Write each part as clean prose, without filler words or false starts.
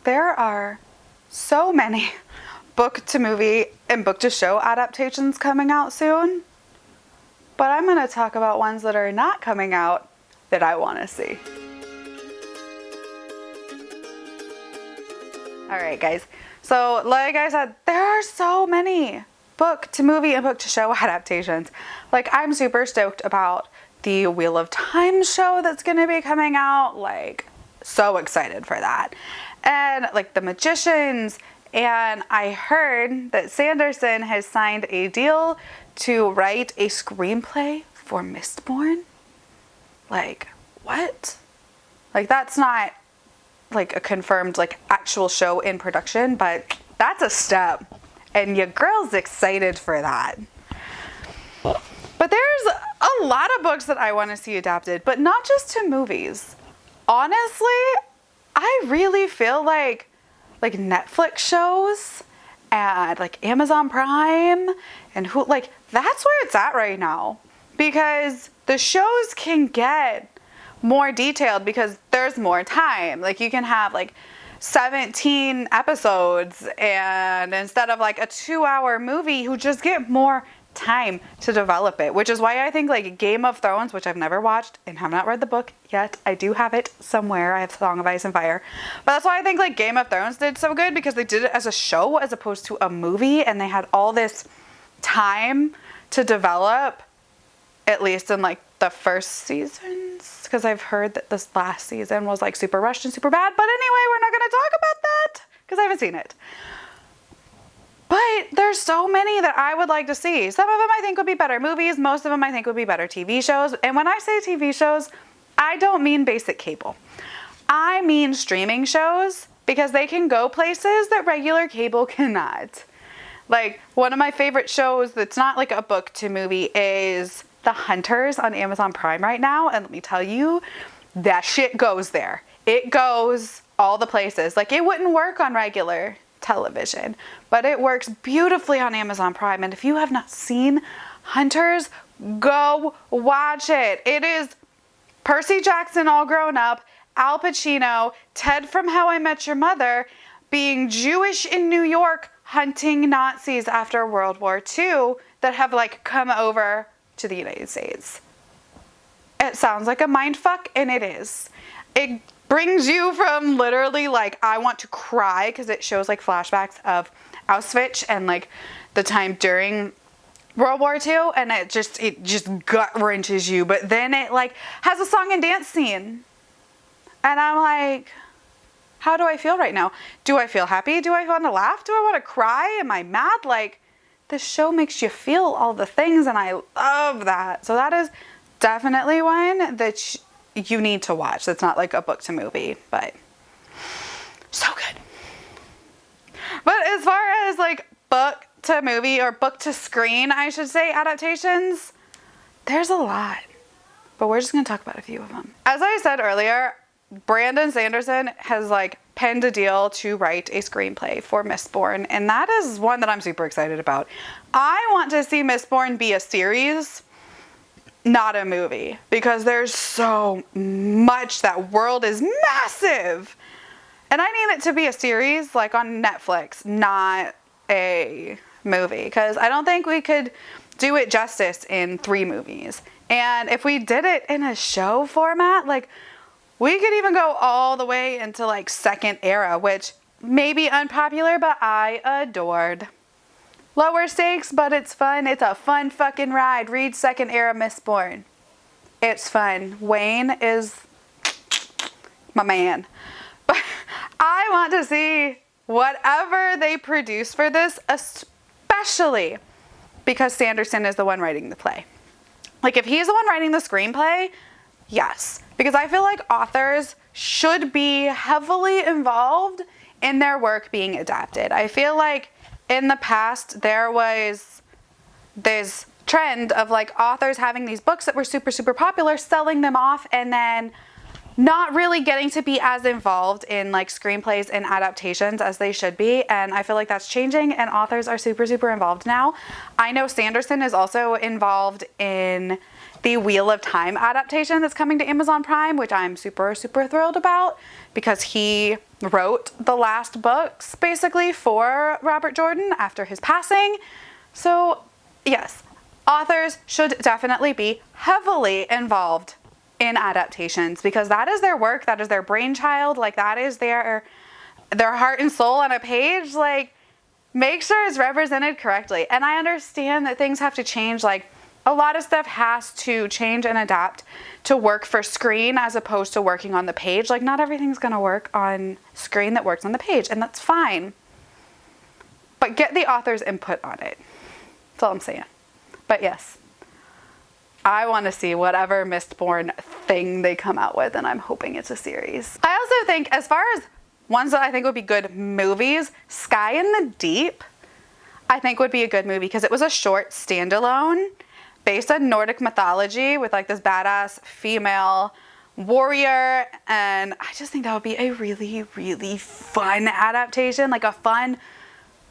there are so many book to movie and book to show adaptations coming out soon, but I'm going to talk about ones that are not coming out that I want to see. Alright guys, so like I said, there are so many book to movie and book to show adaptations. Like, I'm super stoked about the Wheel of Time show that's going to be coming out. Like, so excited for that. And like The Magicians, and I heard that Sanderson has signed a deal to write a screenplay for Mistborn. Like, what? Like, that's not like a confirmed like actual show in production, but that's a step, and your girl's excited for that. But there's a lot of books that I want to see adapted, but not just to movies. Honestly, I really feel like Netflix shows and like Amazon Prime and who, like, that's where it's at right now, because the shows can get more detailed because there's more time. Like, you can have like 17 episodes, and instead of like a 2-hour movie, you just get more time to develop it, which is why I think like Game of Thrones, which I've never watched and have not read the book yet. I do have it somewhere. I have Song of Ice and Fire, but that's why I think like Game of Thrones did so good, because they did it as a show as opposed to a movie, and they had all this time to develop, at least in like the first seasons, because I've heard that this last season was like super rushed and super bad. But anyway, we're not going to talk about that because I haven't seen it. But there's so many that I would like to see. Some of them I think would be better movies. Most of them I think would be better TV shows. And when I say TV shows, I don't mean basic cable. I mean streaming shows, because they can go places that regular cable cannot. Like, one of my favorite shows that's not like a book to movie is The Hunters on Amazon Prime right now. And let me tell you, that shit goes there. It goes all the places. Like, it wouldn't work on regular television, but it works beautifully on Amazon Prime. And if you have not seen Hunters, go watch it. It is Percy Jackson all grown up, Al Pacino, Ted from How I Met Your Mother, being Jewish in New York, hunting Nazis after World War II that have like come over to the United States. It sounds like a mind fuck, and it is. It brings you from literally like, I want to cry, because it shows like flashbacks of Auschwitz and like the time during World War II, and it just gut wrenches you. But then it like has a song and dance scene, and I'm like, how do I feel right now? Do I feel happy? Do I want to laugh? Do I want to cry? Am I mad? Like, this show makes you feel all the things, and I love that. So that is definitely one that you need to watch. That's not like a book to movie, but so good. But as far as like book to movie, or book to screen, I should say, adaptations, there's a lot, but we're just going to talk about a few of them. As I said earlier, Brandon Sanderson has like penned a deal to write a screenplay for Mistborn, and that is one that I'm super excited about. I want to see Mistborn be a series, not a movie, because there's so much. That world is massive, and I need it to be a series like on Netflix, not a movie, because I don't think we could do it justice in 3 movies. And if we did it in a show format, like, we could even go all the way into like Second Era, which may be unpopular, but I adored. Lower stakes, but it's fun. It's a fun fucking ride. Read Second Era Mistborn. It's fun. Wayne is my man. But I want to see whatever they produce for this, especially because Sanderson is the one writing the play. Like, if he's the one writing the screenplay, yes. Because I feel like authors should be heavily involved in their work being adapted. I feel like in the past there was this trend of like authors having these books that were super, super popular, selling them off, and then not really getting to be as involved in like screenplays and adaptations as they should be. And I feel like that's changing, and authors are super, super involved now. I know Sanderson is also involved in the Wheel of Time adaptation that's coming to Amazon Prime, which I'm super, super thrilled about because he wrote the last books basically for Robert Jordan after his passing. So yes, authors should definitely be heavily involved in adaptations because that is their work, that is their brainchild, like that is their heart and soul on a page. Like, make sure it's represented correctly. And I understand that things have to change, like a lot of stuff has to change and adapt to work for screen as opposed to working on the page. Like, not everything's gonna work on screen that works on the page, and that's fine. But get the author's input on it. That's all I'm saying. But yes, I want to see whatever Mistborn thing they come out with, and I'm hoping it's a series. I also think, as far as ones that I think would be good movies, Sky in the Deep, I think would be a good movie because it was a short standalone based on Nordic mythology with like this badass female warrior, and I just think that would be a really, really fun adaptation, like a fun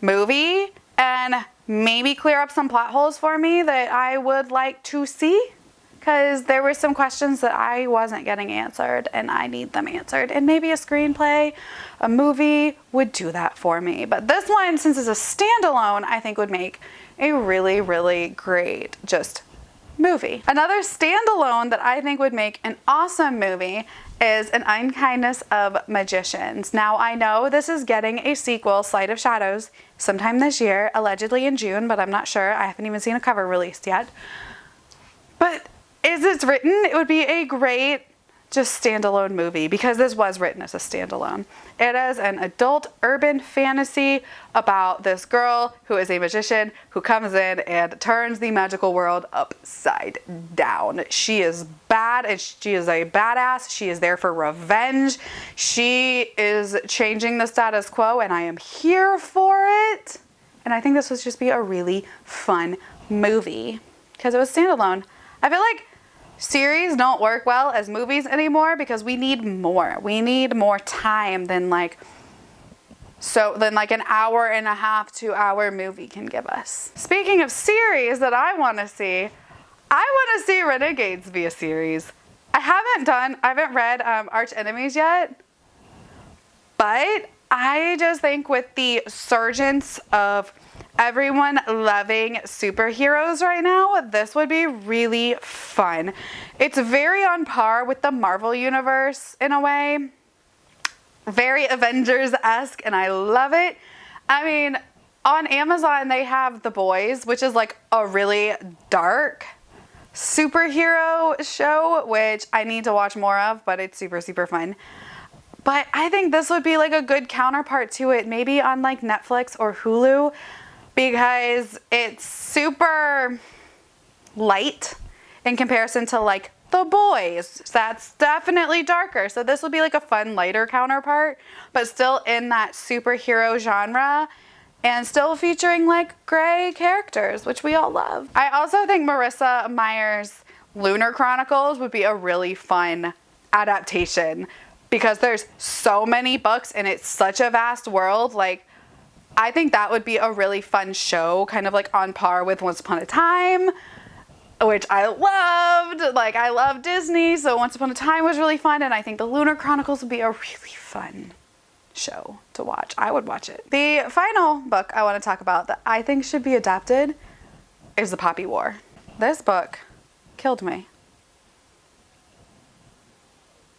movie, and maybe clear up some plot holes for me that I would like to see, because there were some questions that I wasn't getting answered and I need them answered, and maybe a screenplay, a movie would do that for me. But this one, since it's a standalone, I think would make a really, really great just movie. Another standalone that I think would make an awesome movie is An Unkindness of Magicians. Now, I know this is getting a sequel, Sleight of Shadows, sometime this year, allegedly in June, but I'm not sure. I haven't even seen a cover released yet. But as it's written, it would be a great just standalone movie because this was written as a standalone. It is an adult urban fantasy about this girl who is a magician who comes in and turns the magical world upside down. She is bad and she is a badass. She is there for revenge. She is changing the status quo, and I am here for it. And I think this would just be a really fun movie because it was standalone. I feel like series don't work well as movies anymore because we need more. We need more time than like an hour and a half, 2 hour movie can give us. Speaking of series that I want to see Renegades be a series. I haven't read Arch Enemies yet, but I just think with the surgence of everyone loving superheroes right now, this would be really fun. It's very on par with the Marvel universe in a way. Very Avengers-esque, and I love it. I mean, on Amazon they have The Boys, which is like a really dark superhero show, which I need to watch more of, but it's super, super fun. But I think this would be like a good counterpart to it, maybe on like Netflix or Hulu, because it's super light in comparison to like The Boys. That's definitely darker. So this would be like a fun, lighter counterpart, but still in that superhero genre and still featuring like gray characters, which we all love. I also think Marissa Meyer's Lunar Chronicles would be a really fun adaptation because there's so many books and it's such a vast world. Like, I think that would be a really fun show, kind of like on par with Once Upon a Time, which I loved. Like, I love Disney, so Once Upon a Time was really fun, and I think the Lunar Chronicles would be a really fun show to watch. I would watch it. The final book I want to talk about that I think should be adapted is The Poppy War. This book killed me.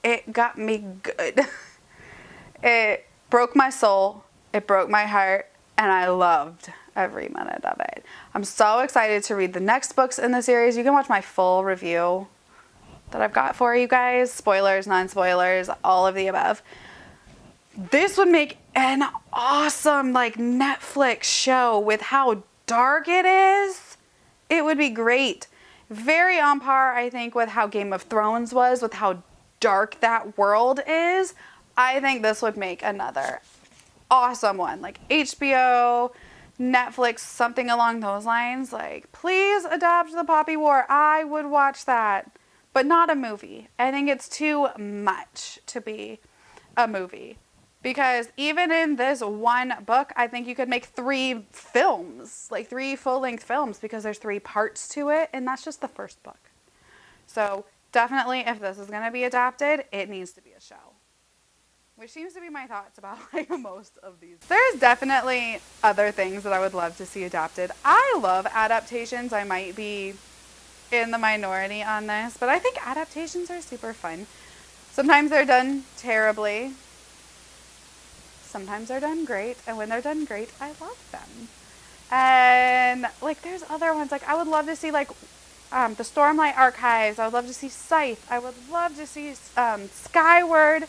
It got me good. It broke my soul. It broke my heart, and I loved every minute of it. I'm so excited to read the next books in the series. You can watch my full review that I've got for you guys. Spoilers, non-spoilers, all of the above. This would make an awesome like Netflix show with how dark it is. It would be great. Very on par, I think, with how Game of Thrones was, with how dark that world is. I think this would make another awesome one, like HBO, Netflix, something along those lines. Like, please adapt The Poppy War. I would watch that, but not a movie. I think it's too much to be a movie, because even in this one book, I think you could make 3 films, like 3 full-length films, because there's 3 parts to it, and that's just the first book. So definitely, if this is going to be adapted, it needs to be a show. Which seems to be my thoughts about like most of these. There's definitely other things that I would love to see adapted. I love adaptations. I might be in the minority on this, but I think adaptations are super fun. Sometimes they're done terribly. Sometimes they're done great, and when they're done great, I love them. And like there's other ones, like I would love to see like the Stormlight Archives. I would love to see Scythe. I would love to see Skyward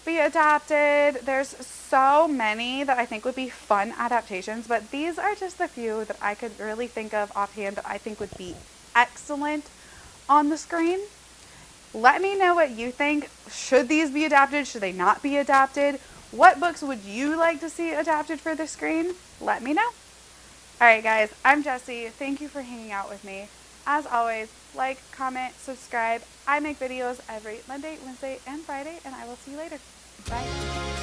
be adapted. There's so many that I think would be fun adaptations, but these are just a few that I could really think of offhand that I think would be excellent on the screen. Let me know what you think. Should these be adapted? Should they not be adapted? What books would you like to see adapted for the screen? Let me know. Alright guys, I'm Jessie. Thank you for hanging out with me. As always, like, comment, subscribe. I make videos every Monday, Wednesday, and Friday, and I will see you later. Bye.